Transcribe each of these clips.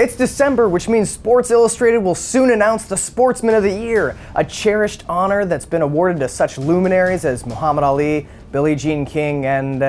It's December, which means Sports Illustrated will soon announce the Sportsman of the Year, a cherished honor that's been awarded to such luminaries as Muhammad Ali, Billie Jean King, and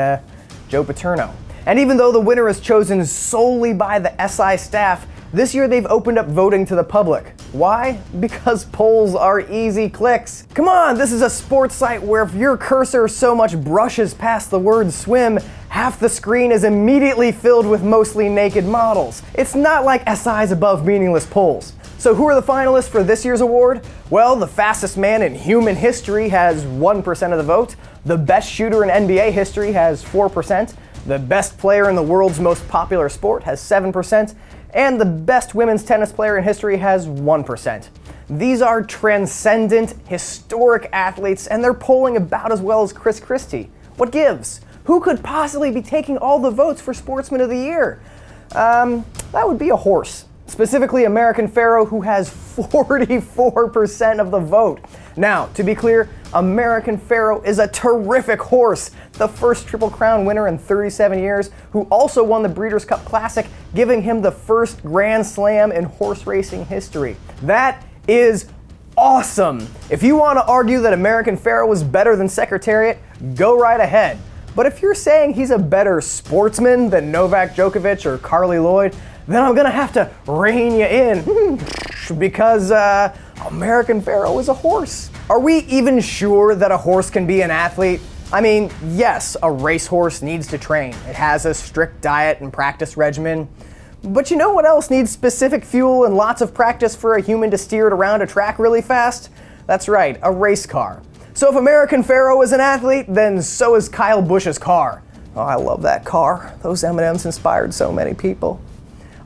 Joe Paterno. And even though the winner is chosen solely by the SI staff, this year they've opened up voting to the public. Why? Because polls are easy clicks. Come on, this is a sports site where if your cursor so much brushes past the word swim, half the screen is immediately filled with mostly naked models. It's not like SI's above meaningless polls. So who are the finalists for this year's award? Well, the fastest man in human history has 1% of the vote. The best shooter in NBA history has 4%. The best player in the world's most popular sport has 7%. And the best women's tennis player in history has 1%. These are transcendent, historic athletes, and they're polling about as well as Chris Christie. What gives? Who could possibly be taking all the votes for Sportsman of the Year? That would be a horse. Specifically American Pharoah, who has 44% of the vote. Now, to be clear, American Pharoah is a terrific horse, the first Triple Crown winner in 37 years, who also won the Breeders' Cup Classic, giving him the first Grand Slam in horse racing history. That is awesome. If you want to argue that American Pharoah was better than Secretariat, go right ahead. But if you're saying he's a better sportsman than Novak Djokovic or Carly Lloyd, then I'm gonna have to rein you in because American Pharoah is a horse. Are we even sure that a horse can be an athlete? I mean, yes, a racehorse needs to train. It has a strict diet and practice regimen. But you know what else needs specific fuel and lots of practice for a human to steer it around a track really fast? That's right, a race car. So if American Pharoah is an athlete, then so is Kyle Busch's car. Oh, I love that car. Those M&Ms inspired so many people.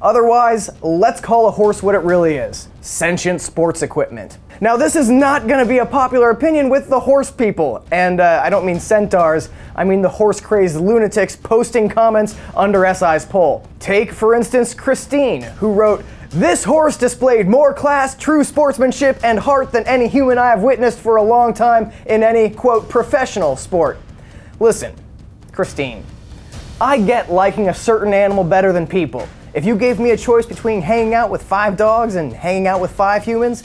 Otherwise, let's call a horse what it really is: sentient sports equipment. Now, this is not going to be a popular opinion with the horse people, and I don't mean centaurs, I mean the horse-crazed lunatics posting comments under SI's poll. Take, for instance, Christine, who wrote, "This horse displayed more class, true sportsmanship, and heart than any human I have witnessed for a long time in any, quote, professional sport." Listen, Christine, I get liking a certain animal better than people. If you gave me a choice between hanging out with 5 dogs and hanging out with 5 humans,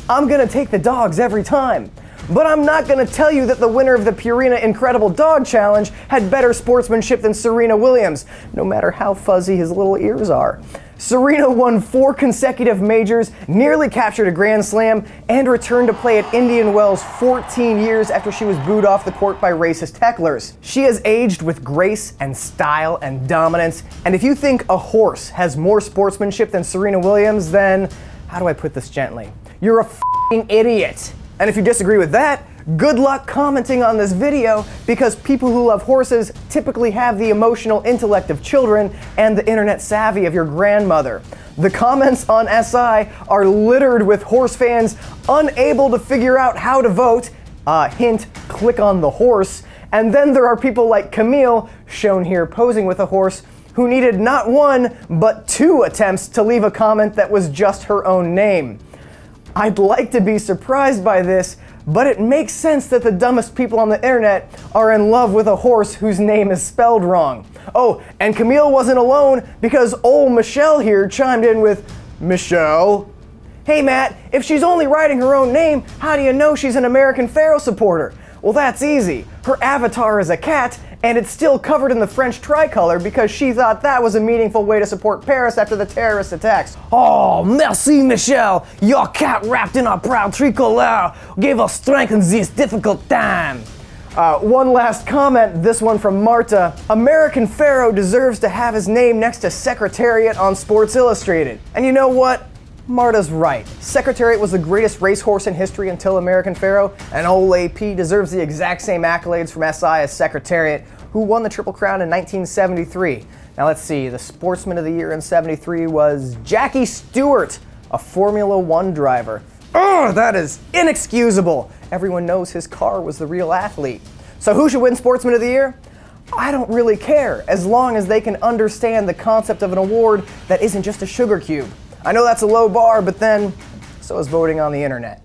I'm gonna take the dogs every time. But I'm not gonna tell you that the winner of the Purina Incredible Dog Challenge had better sportsmanship than Serena Williams, no matter how fuzzy his little ears are. Serena won 4 consecutive majors, nearly captured a Grand Slam, and returned to play at Indian Wells 14 years after she was booed off the court by racist hecklers. She has aged with grace and style and dominance, and if you think a horse has more sportsmanship than Serena Williams, then, how do I put this gently? You're a f***ing idiot. And if you disagree with that, good luck commenting on this video, because people who love horses typically have the emotional intellect of children and the internet savvy of your grandmother. The comments on SI are littered with horse fans unable to figure out how to vote. Hint, click on the horse. And then there are people like Camille, shown here posing with a horse, who needed not 1, but 2 attempts to leave a comment that was just her own name. I'd like to be surprised by this, but it makes sense that the dumbest people on the internet are in love with a horse whose name is spelled wrong. Oh, and Camille wasn't alone, because old Michelle here chimed in with, "Michelle? Hey Matt, if she's only writing her own name, how do you know she's an American Pharoah supporter?" Well, that's easy. Her avatar is a cat, and it's still covered in the French tricolor because she thought that was a meaningful way to support Paris after the terrorist attacks. "Oh, merci Michelle, your cat wrapped in our proud tricolor gave us strength in this difficult time." One last comment, this one from Marta. "American Pharoah deserves to have his name next to Secretariat on Sports Illustrated." And you know what? Marta's right. Secretariat was the greatest racehorse in history until American Pharoah, and old AP deserves the exact same accolades from SI as Secretariat, who won the Triple Crown in 1973. Now let's see, the Sportsman of the Year in 73 was Jackie Stewart, a Formula One driver. Ugh, that is inexcusable. Everyone knows his car was the real athlete. So who should win Sportsman of the Year? I don't really care, as long as they can understand the concept of an award that isn't just a sugar cube. I know that's a low bar, but then so is voting on the internet.